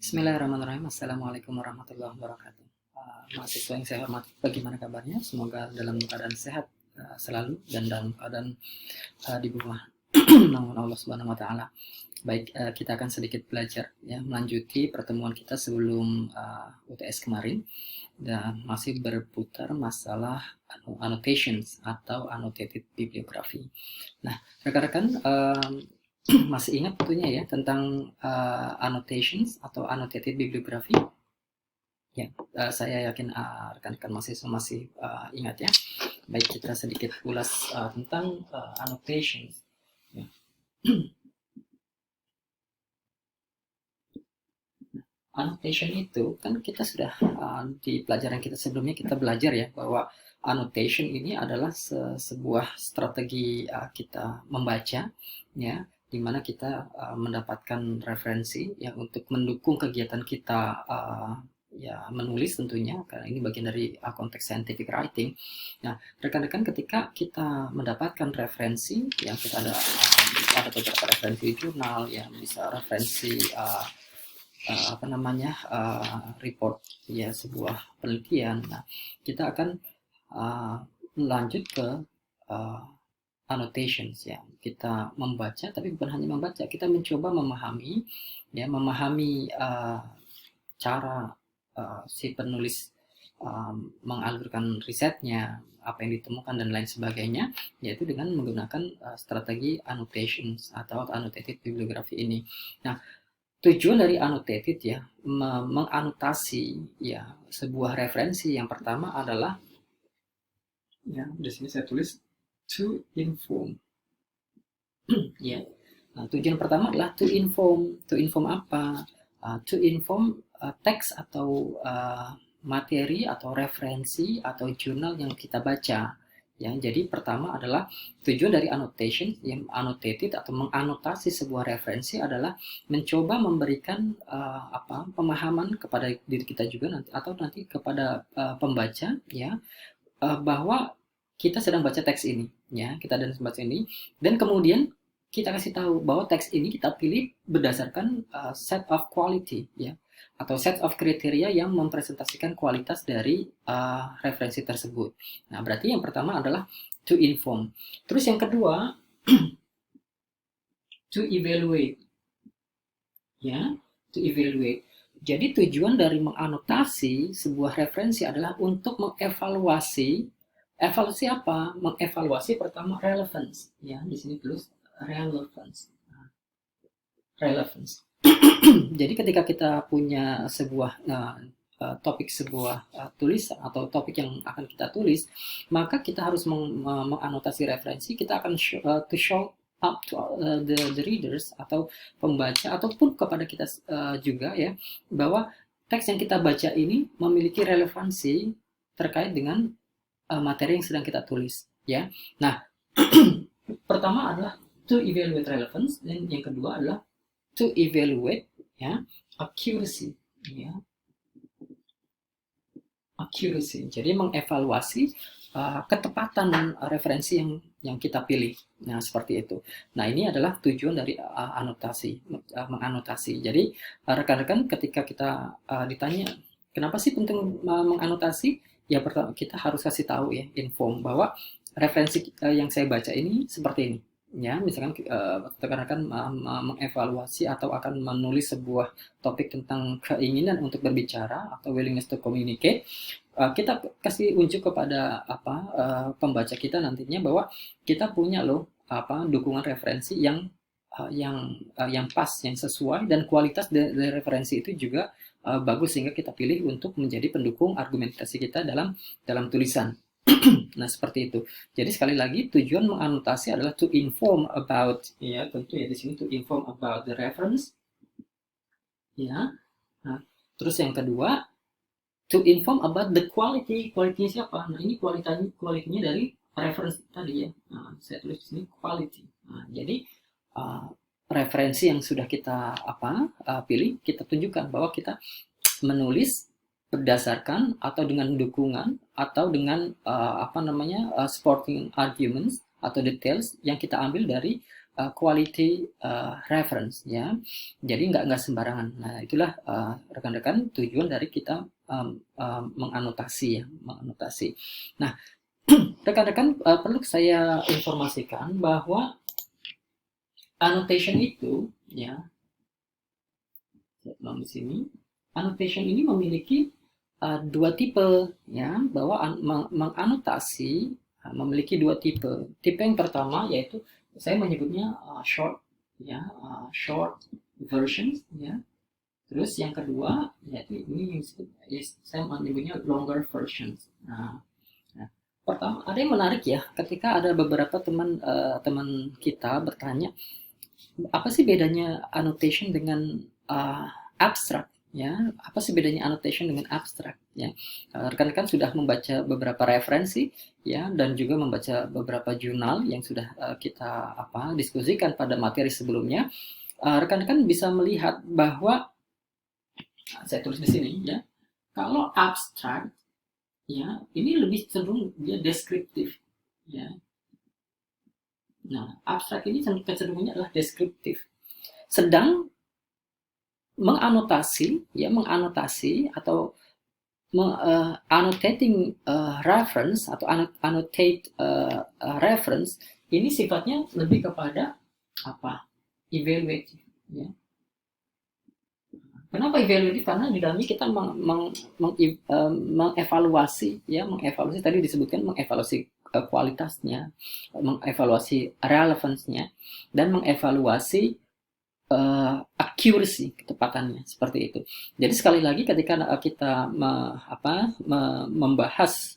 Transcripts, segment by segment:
Bismillahirrahmanirrahim. Assalamualaikum warahmatullahi wabarakatuh. Mahasiswa yang saya hormati, bagaimana kabarnya? Semoga dalam keadaan sehat selalu dan dalam keadaan di bawah namun Allah Subhanahu wa taala. Baik, kita akan sedikit belajar ya, melanjuti pertemuan kita sebelum UTS kemarin dan masih berputar masalah annotations atau annotated bibliography. Nah, rekan-rekan masih ingat tentunya ya tentang annotations atau annotated bibliography? Ya, saya yakin rekan-rekan mahasiswa masih ingat ya. Baik, kita sedikit ulas tentang annotations. Ya. Annotation itu kan kita sudah di pelajaran kita sebelumnya kita belajar ya bahwa annotation ini adalah sebuah strategi kita membaca ya, di mana kita mendapatkan referensi ya untuk mendukung kegiatan kita ya menulis tentunya karena ini bagian dari konteks scientific writing. Nah, rekan-rekan ketika kita mendapatkan referensi yang kita ada beberapa referensi jurnal ya, bisa referensi report ya sebuah penelitian. Nah, kita akan lanjut ke annotations ya. Kita membaca, tapi bukan hanya membaca, kita mencoba memahami ya, cara si penulis mengalurkan risetnya, apa yang ditemukan dan lain sebagainya, yaitu dengan menggunakan strategi annotations atau annotated bibliography ini. Nah, tujuan dari annotated ya, menganotasi ya sebuah referensi yang pertama adalah ya, di sini saya tulis to inform. Ya. Nah, tujuan pertama adalah to inform. To inform apa? To inform teks atau materi atau referensi atau jurnal yang kita baca. Ya, jadi pertama adalah tujuan dari annotation yang annotated atau menganotasi sebuah referensi adalah mencoba memberikan pemahaman kepada diri kita juga nanti atau nanti kepada pembaca ya, bahwa kita sedang baca teks ini ya, kita sedang baca ini, dan kemudian kita kasih tahu bahwa teks ini kita pilih berdasarkan set of quality ya, atau set of kriteria yang mempresentasikan kualitas dari referensi tersebut. Nah, berarti yang pertama adalah to inform. Terus yang kedua to evaluate ya, to evaluate. Jadi tujuan dari menganotasi sebuah referensi adalah untuk mengevaluasi. Evaluasi apa? Mengevaluasi pertama relevance ya, di sini tulis relevance. Relevance. Jadi ketika kita punya sebuah topik, sebuah tulisan atau topik yang akan kita tulis, maka kita harus menganotasi referensi. Kita akan to show up to the readers atau pembaca ataupun kepada kita juga ya, bahwa teks yang kita baca ini memiliki relevansi terkait dengan materi yang sedang kita tulis ya. Nah, pertama adalah to evaluate relevance, dan yang kedua adalah to evaluate ya accuracy ya, accuracy. Jadi mengevaluasi ketepatan referensi yang kita pilih. Nah, seperti itu. Nah, ini adalah tujuan dari menganotasi. Jadi rekan-rekan ketika kita ditanya kenapa sih penting menganotasi, ya pertama kita harus kasih tahu ya, inform bahwa referensi yang saya baca ini seperti ini ya. Misalkan rekan-rekan mengevaluasi atau akan menulis sebuah topik tentang keinginan untuk berbicara atau willingness to communicate, kita kasih unjuk kepada pembaca kita nantinya bahwa kita punya loh dukungan referensi yang pas, yang sesuai, dan kualitas dari referensi itu juga bagus sehingga kita pilih untuk menjadi pendukung argumentasi kita dalam tulisan. Nah, seperti itu. Jadi sekali lagi tujuan menganotasi adalah to inform about ya, tentu ya di sini to inform about the reference ya. Nah, terus yang kedua to inform about the quality. Quality-nya siapa? Nah, ini kualitinya dari reference tadi ya. Nah, saya tulis di sini quality. Nah, jadi referensi yang sudah kita pilih, kita tunjukkan bahwa kita menulis berdasarkan atau dengan dukungan atau dengan supporting arguments atau details yang kita ambil dari quality reference ya. Jadi nggak sembarangan. Nah, itulah rekan-rekan tujuan dari kita menganotasi ya, menganotasi. Nah, rekan-rekan perlu saya informasikan bahwa annotation itu ya, di sini annotation ini memiliki dua tipe ya, bahwa menganotasi memiliki dua tipe. Tipe yang pertama yaitu saya menyebutnya short ya, short versions ya. Terus yang kedua yaitu ini saya menyebutnya longer versions. Nah, pertama ada yang menarik ya, ketika ada beberapa teman kita bertanya apa sih bedanya annotation dengan abstract ya, apa sih bedanya annotation dengan abstract ya. Rekan-rekan sudah membaca beberapa referensi ya, dan juga membaca beberapa jurnal yang sudah kita diskusikan pada materi sebelumnya. Rekan-rekan bisa melihat bahwa saya tulis di sini ya, kalau abstract ya ini lebih cenderung dia deskriptif ya. Nah, abstrak ini kecenderungannya adalah deskriptif. Sedang menganotasi atau annotating reference atau annotate reference ini sifatnya lebih kepada evaluative ya. Kenapa evaluative? Karena di dalamnya kita mengevaluasi ya, mengevaluasi tadi disebutkan mengevaluasi kualitasnya, mengevaluasi relevansinya, dan mengevaluasi accuracy, ketepatannya, seperti itu. Jadi sekali lagi ketika kita membahas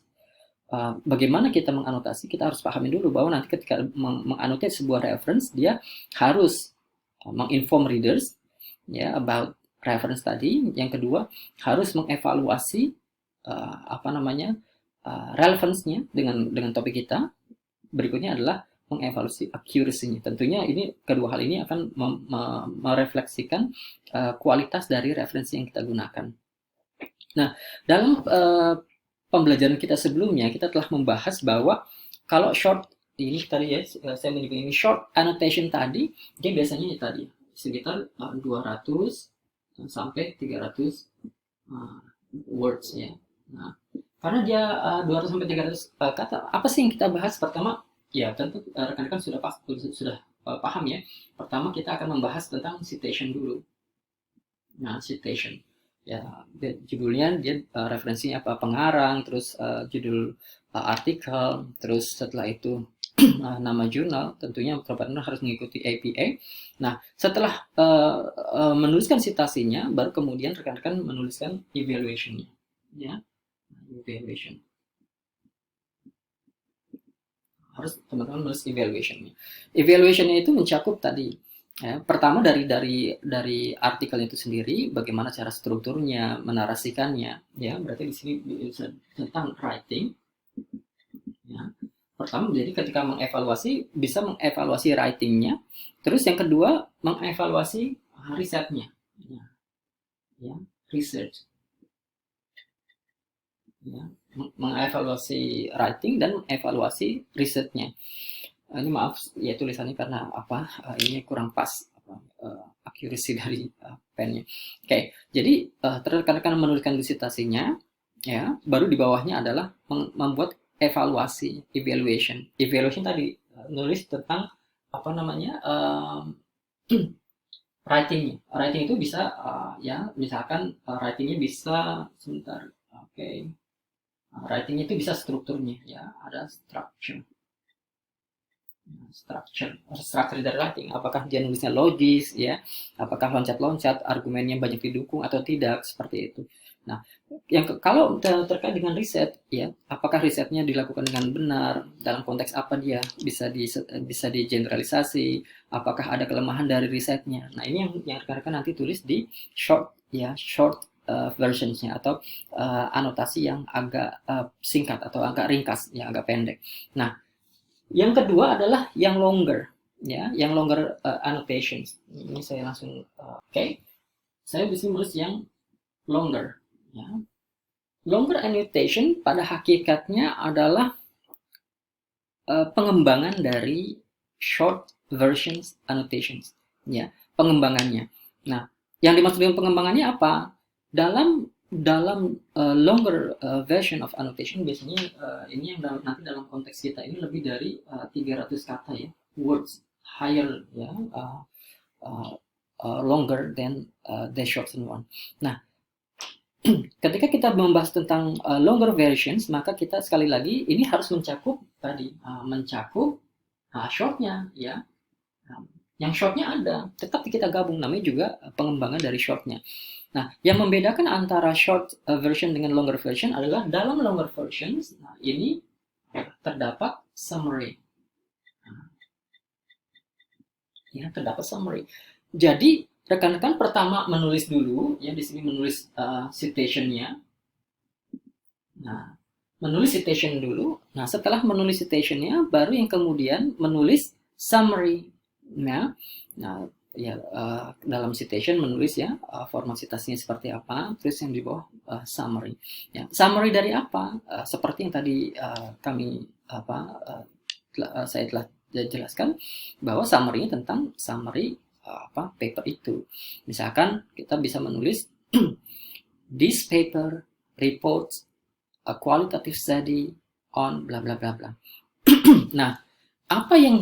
bagaimana kita menganotasi, kita harus pahami dulu bahwa nanti ketika menganotasi sebuah reference, dia harus menginform readers ya about reference tadi. Yang kedua, harus mengevaluasi relevansinya dengan topik kita. Berikutnya adalah mengevaluasi accuracy-nya. Tentunya ini kedua hal ini akan merefleksikan kualitas dari referensi yang kita gunakan. Nah, dalam pembelajaran kita sebelumnya kita telah membahas bahwa kalau short ini tadi ya, saya menyebut ini short annotation tadi, dia biasanya tadi sekitar 200 sampai 300 words ya. Nah, karena dia 200 sampai 300 kata, apa sih yang kita bahas pertama? Ya, tentu rekan-rekan sudah paham ya. Pertama kita akan membahas tentang citation dulu. Nah, citation. Ya, judulnya dia referensinya apa? Pengarang, terus judul artikel, terus setelah itu nama jurnal, tentunya rekan-rekan harus mengikuti APA. Nah, setelah menuliskan citasinya, baru kemudian rekan-rekan menuliskan evaluation-nya. Ya, evaluation. Harus teman-teman menulis evaluation-nya. Evaluation-nya itu mencakup tadi ya, pertama dari artikel itu sendiri, bagaimana cara strukturnya, menarasikannya ya. Berarti di sini tentang writing ya. Pertama, jadi ketika mengevaluasi bisa mengevaluasi writing-nya. Terus yang kedua, mengevaluasi risetnya ya, research ya, mengevaluasi writing dan mengevaluasi risetnya. Ini maaf ya tulisannya karena ini kurang pas accuracy dari pennya. Oke, jadi rekan-rekan menuliskan citasinya ya, baru di bawahnya adalah membuat evaluasi, evaluation. Evaluation tadi nulis tentang writing-nya. Writing itu bisa ya, misalkan writing-nya bisa sebentar. Oke. Writing itu bisa strukturnya ya, ada structure dari writing. Apakah dia nulisnya logis ya, apakah loncat-loncat, argumennya banyak didukung atau tidak, seperti itu. Nah, kalau terkait dengan riset ya, apakah risetnya dilakukan dengan benar, dalam konteks apa dia bisa digeneralisasi, apakah ada kelemahan dari risetnya. Nah, ini yang rekan-rekan nanti tulis di short versionsnya atau anotasi yang agak singkat atau agak ringkas, yang agak pendek. Nah, yang kedua adalah yang longer ya, yang longer annotations. Ini saya langsung saya bisa menulis yang longer ya. Longer annotation pada hakikatnya adalah pengembangan dari short versions, annotations, ya, pengembangannya. Nah, yang dimaksud dengan pengembangannya apa? Dalam longer version of annotation biasanya ini yang nanti dalam konteks kita ini lebih dari 300 kata ya, words higher ya, uh, longer than the shortened one. Nah, ketika kita membahas tentang longer versions, maka kita sekali lagi ini harus mencakup tadi, mencakup shortnya ya. Yang shortnya ada, tetap kita gabung, namanya juga pengembangan dari shortnya. Nah, yang membedakan antara short version dengan longer version adalah dalam longer versions, nah ini terdapat summary. Ya, terdapat summary. Jadi rekan-rekan pertama menulis dulu, ya di sini menulis citationnya. Nah, menulis citation dulu. Nah, setelah menulis citationnya, baru yang kemudian menulis summary. Nah, ya dalam citation menulis ya format citasinya seperti apa, terus yang di bawah summary. Ya, summary dari apa? Seperti yang tadi saya telah jelaskan bahwa summary-nya tentang summary paper itu. Misalkan kita bisa menulis this paper reports a qualitative study on bla bla bla bla. Nah, apa yang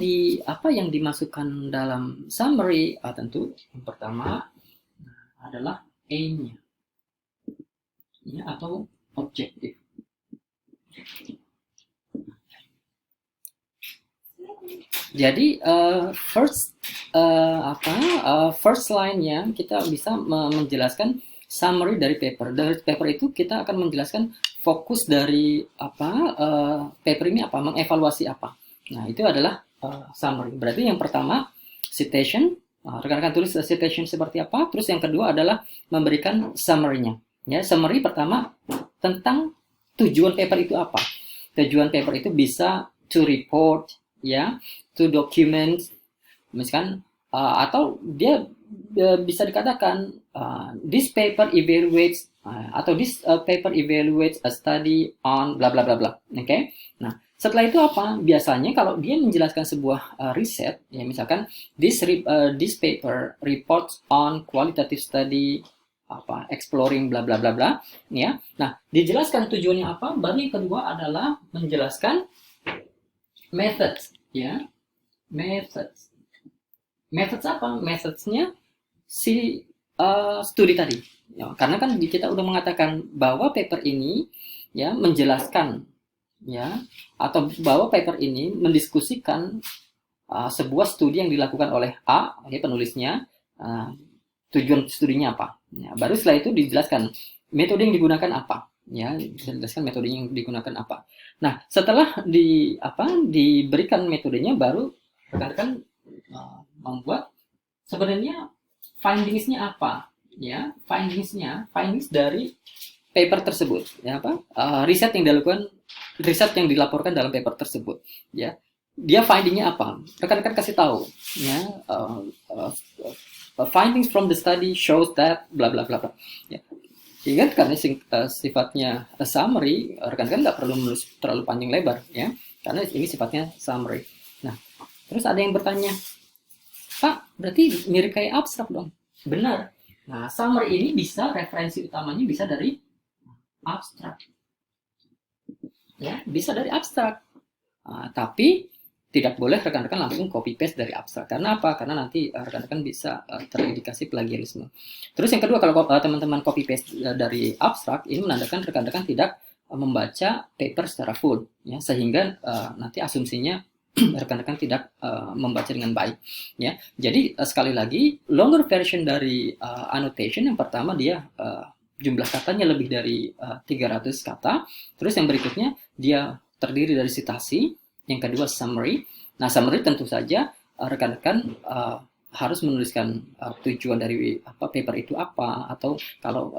dimasukkan dalam summary? Tentu yang pertama adalah aim-nya, ya, atau objektif. Jadi first line-nya kita bisa menjelaskan summary dari paper. Dari paper itu kita akan menjelaskan fokus dari paper ini apa, mengevaluasi apa. Nah, itu adalah summary. Berarti yang pertama citation, rekan-rekan tulis citation seperti apa. Terus yang kedua adalah memberikan summary-nya. Ya, summary pertama tentang tujuan paper itu apa. Tujuan paper itu bisa to report, ya, to document, misalkan atau dia bisa dikatakan this paper evaluates atau this paper evaluates a study on bla bla bla bla. Oke. Nah, setelah itu apa? Biasanya kalau dia menjelaskan sebuah riset, ya misalkan this paper reports on qualitative study exploring bla bla bla bla, ya. Nah, dijelaskan tujuannya apa, baru yang kedua adalah menjelaskan methods, ya. Methods apa? Methodsnya si studi tadi, ya, karena kan kita udah mengatakan bahwa paper ini ya menjelaskan, ya, atau bahwa paper ini mendiskusikan sebuah studi yang dilakukan oleh A, ya, penulisnya, tujuan studinya apa, ya, baru setelah itu dijelaskan metode yang digunakan apa, ya, dijelaskan metode yang digunakan apa. Nah, setelah diberikan metodenya, baru rekan-rekan membuat sebenarnya findings-nya apa, ya, findings dari paper tersebut, ya, riset yang dilaporkan dalam paper tersebut, ya, dia findingnya apa, rekan-rekan kasih tahu, ya, findings from the study shows that bla bla bla bla, ya. Ingat, karena sifatnya summary, rekan-rekan nggak perlu menulis terlalu panjang lebar, ya, karena ini sifatnya summary. Nah, terus ada yang bertanya, Pak, berarti mirip kayak abstrak dong? Benar. Nah, summary ini bisa, referensi utamanya bisa dari abstrak, ya, bisa dari abstrak. Tapi tidak boleh rekan-rekan langsung copy paste dari abstrak. Karena apa? Karena nanti rekan-rekan bisa terindikasi plagiarisme. Terus yang kedua, kalau teman-teman copy paste dari abstrak, ini menandakan rekan-rekan tidak membaca paper secara full, ya, sehingga nanti asumsinya rekan-rekan tidak membaca dengan baik, ya. Jadi sekali lagi, longer version dari annotation yang pertama dia jumlah katanya lebih dari 300 kata. Terus yang berikutnya dia terdiri dari citasi. Yang kedua summary. Nah, summary tentu saja rekan-rekan harus menuliskan tujuan dari paper itu apa, atau kalau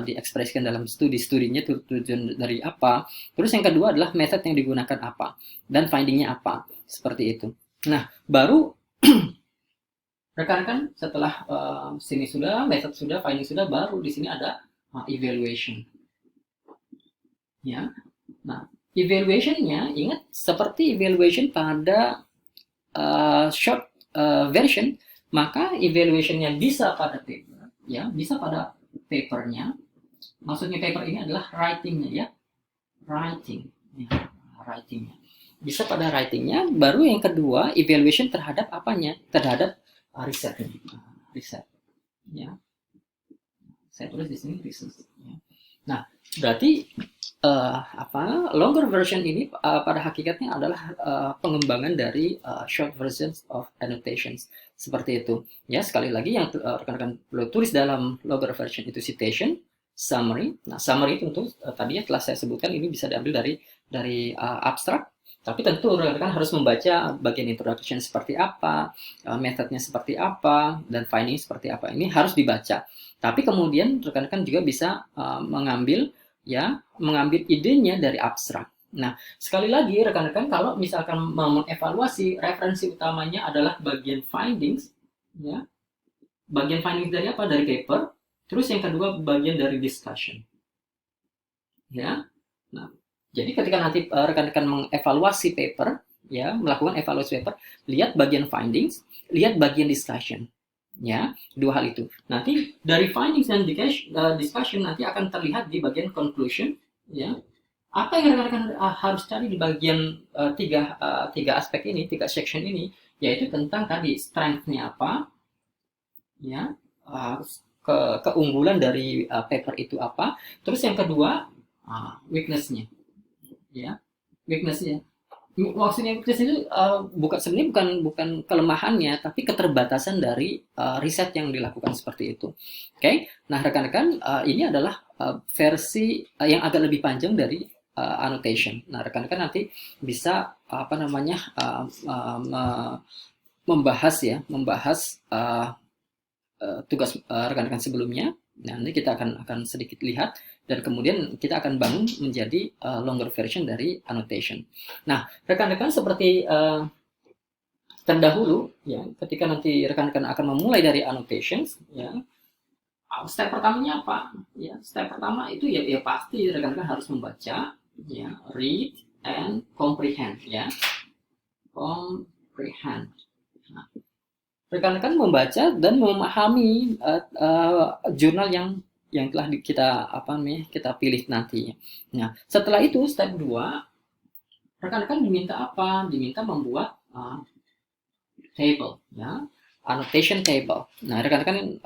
diekspresikan dalam studinya tujuan dari apa. Terus yang kedua adalah method yang digunakan apa dan findingnya apa, seperti itu. Nah, baru rekan-rekan setelah sini sudah, method sudah, finding sudah, baru di sini ada evaluation, ya. Nah, evaluation-nya ingat seperti evaluation pada short version, maka evaluationnya bisa pada paper, ya, bisa pada papernya. Maksudnya paper ini adalah writingnya, ya, writing, ya, writingnya. Bisa pada writingnya. Baru yang kedua, evaluation terhadap apanya? Terhadap riset, riset, ya. Saya tulis di sini riset. Ya. Nah, berarti longer version ini pada hakikatnya adalah pengembangan dari short versions of annotations, seperti itu, ya. Sekali lagi yang rekan-rekan perlu tulis dalam longer version itu citation, summary. Nah, summary tentu tadi ya telah saya sebutkan, ini bisa diambil dari abstrak, tapi tentu rekan-rekan harus membaca bagian introduction seperti apa, methodnya seperti apa, dan finding seperti apa. Ini harus dibaca. Tapi kemudian rekan-rekan juga bisa mengambil idenya dari abstrak. Nah, sekali lagi rekan-rekan, kalau misalkan mau mengevaluasi, referensi utamanya adalah bagian findings, ya. Bagian findings dari apa? Dari paper. Terus yang kedua bagian dari discussion, ya. Nah, jadi ketika nanti rekan-rekan mengevaluasi paper, ya, melakukan evaluasi paper, lihat bagian findings, lihat bagian discussion. Ya, dua hal itu. Nanti dari findings dan discussion nanti akan terlihat di bagian conclusion, ya. Apa yang rekan-rekan harus cari di bagian tiga aspek ini, tiga section ini, yaitu tentang tadi strength-nya apa, ya, keunggulan dari paper itu apa. Terus yang kedua, weakness-nya, ya, weakness-nya. Maksudnya itu sebenarnya bukan kelemahannya, tapi keterbatasan dari riset yang dilakukan seperti itu. Oke, nah rekan-rekan, ini adalah versi yang agak lebih panjang dari annotation. Nah, rekan-rekan nanti bisa membahas tugas rekan-rekan sebelumnya. Nah, nanti kita akan sedikit lihat, dan kemudian kita akan bangun menjadi longer version dari annotation. Nah, rekan-rekan, seperti terdahulu, ya, ketika nanti rekan-rekan akan memulai dari annotations, ya, step pertamanya apa? Ya, step pertama itu ya pasti rekan-rekan harus membaca, ya, read and comprehend, ya, comprehend. Nah, rekan-rekan membaca dan memahami jurnal yang telah kita pilih nanti. Nah, setelah itu step 2, rekan-rekan diminta apa? Diminta membuat table, ya, annotation table. Nah, rekan-rekan,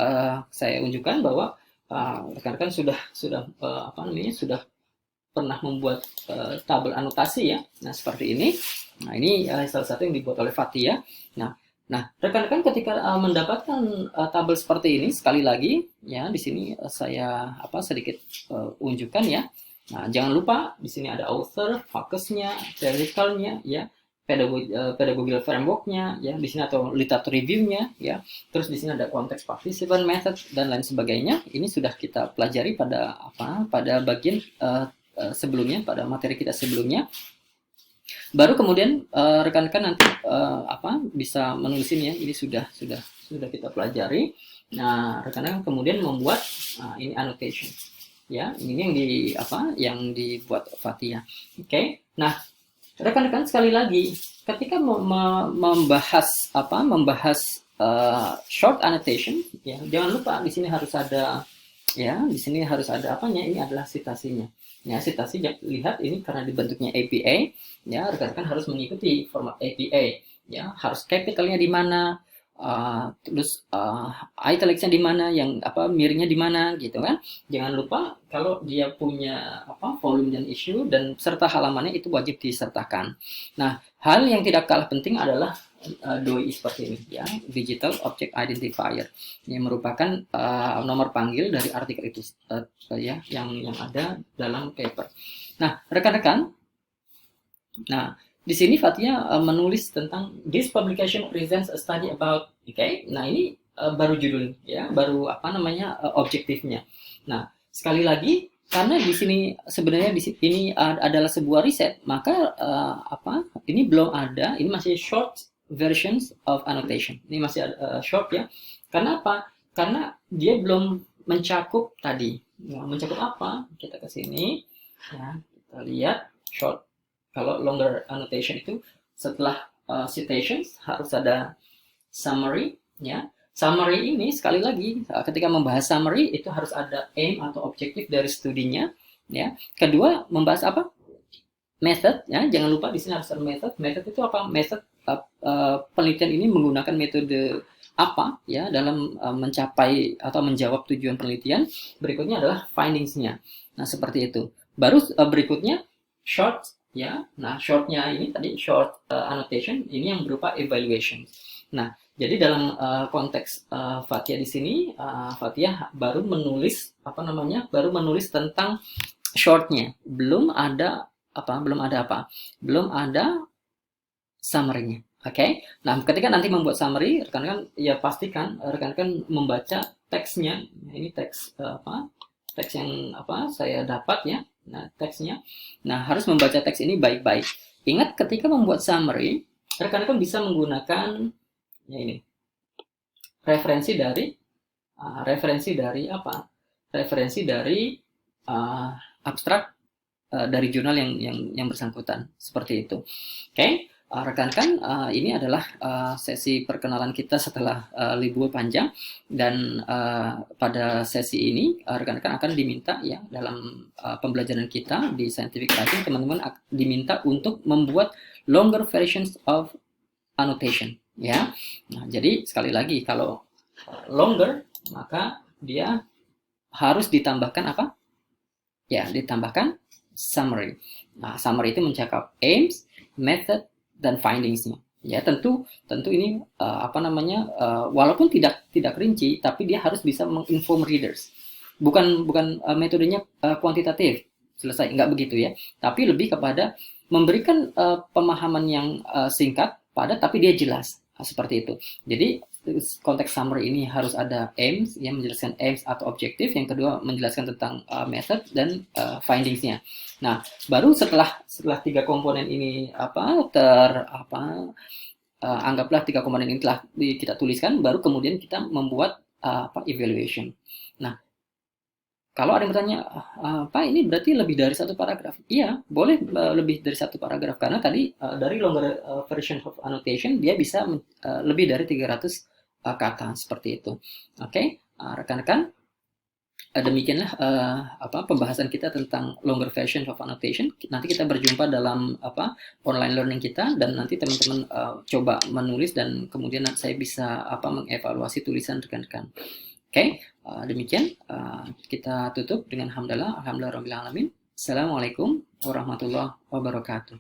saya unjukkan bahwa rekan-rekan sudah pernah membuat tabel anotasi, ya. Nah, seperti ini. Nah, ini salah satu yang dibuat oleh Fatia. Nah, rekan-rekan ketika mendapatkan tabel seperti ini, sekali lagi, ya, di sini saya sedikit unjukkan, ya. Nah, jangan lupa di sini ada author, focusnya, theoretical-nya, ya, pedagogical framework-nya, ya, di sini atau literature review-nya, ya. Terus di sini ada konteks participant method dan lain sebagainya. Ini sudah kita pelajari pada bagian sebelumnya, pada materi kita sebelumnya. Baru kemudian rekan-rekan nanti bisa menulis ini, ya. Ini sudah kita pelajari. Nah, rekan-rekan kemudian membuat ini annotation, ya. Ini yang dibuat Fatia. Oke. Nah, rekan-rekan, sekali lagi ketika membahas short annotation, ya, jangan lupa di sini harus ada, ya, di sini harus ada apanya? Ini adalah citasinya. Ya, citasi, lihat ini karena dibentuknya APA, ya, rekan-rekan harus mengikuti format APA, ya, harus capitalnya di mana, terus italicsnya di mana, yang miringnya di mana, gitu kan. Jangan lupa kalau dia punya volume dan issue dan serta halamannya itu wajib disertakan. Nah, hal yang tidak kalah penting adalah DOI seperti ini, ya, Digital Object Identifier, yang merupakan nomor panggil dari artikel itu, ya, yang ada dalam paper. Nah, rekan-rekan, nah, di sini Fatia menulis tentang this publication presents a study about, okay? Nah, ini baru judul, ya, baru objektifnya. Nah, sekali lagi, karena di sini sebenarnya ini adalah sebuah riset, maka ini belum ada, ini masih short versions of annotation. Ini masih short, ya. Karena apa? Karena dia belum mencakup tadi. Nah, mencakup apa? Kita ke sini, ya, kita lihat short. Kalau longer annotation itu setelah citations, harus ada summary, ya. Summary ini sekali lagi ketika membahas summary itu harus ada aim atau objektif dari studinya, ya. Kedua, membahas apa? Method, ya. Jangan lupa di sini harus ada method. Method itu apa? Method penelitian ini menggunakan metode apa, ya, dalam mencapai atau menjawab tujuan penelitian. Berikutnya adalah findings-nya. Nah, seperti itu. Baru berikutnya short, ya. Nah, shortnya ini tadi short annotation ini yang berupa evaluation. Nah, jadi dalam konteks Fathia di sini, Fathia baru menulis apa namanya? Baru menulis tentang shortnya. Belum ada summary-nya. Oke. Nah, ketika nanti membuat summary, rekan-rekan ya pastikan rekan-rekan membaca teksnya. Ini teks teks yang saya dapat, ya. Nah, teksnya. Nah, harus membaca teks ini baik-baik. Ingat ketika membuat summary, rekan-rekan bisa menggunakan ya ini. Referensi dari abstrak dari jurnal yang bersangkutan, seperti itu. Oke. Rekan-rekan, ini adalah sesi perkenalan kita setelah libur panjang, dan pada sesi ini rekan-rekan akan diminta, ya, dalam pembelajaran kita di scientific writing, teman-teman diminta untuk membuat longer versions of annotation, ya. Nah, jadi sekali lagi kalau longer maka dia harus ditambahkan apa? Ya, ditambahkan summary. Nah, summary itu mencakup aims, method, dan findings-nya. Ya, tentu ini walaupun tidak rinci, tapi dia harus bisa menginform readers. Bukan metodenya kuantitatif, selesai, nggak begitu, ya. Tapi lebih kepada memberikan pemahaman yang singkat, padat, tapi dia jelas. Seperti itu. Jadi konteks summary ini harus ada aims, yang menjelaskan aims atau objektif. Yang kedua menjelaskan tentang method dan findings-nya. Nah, baru setelah 3 komponen ini anggaplah 3 komponen ini telah kita tuliskan, baru kemudian kita membuat evaluation. Nah, kalau ada yang bertanya, Pak, ini berarti lebih dari 1 paragraf? Iya, boleh lebih dari 1 paragraf, karena tadi dari longer version of annotation dia bisa lebih dari 300 kata, seperti itu. Oke, rekan-rekan, demikianlah pembahasan kita tentang longer version of annotation. Nanti kita berjumpa dalam online learning kita, dan nanti teman-teman coba menulis, dan kemudian saya bisa mengevaluasi tulisan rekan-rekan. Oke, demikian kita tutup dengan hamdalah, alhamdulillah rabbil alamin. Assalamualaikum warahmatullahi wabarakatuh.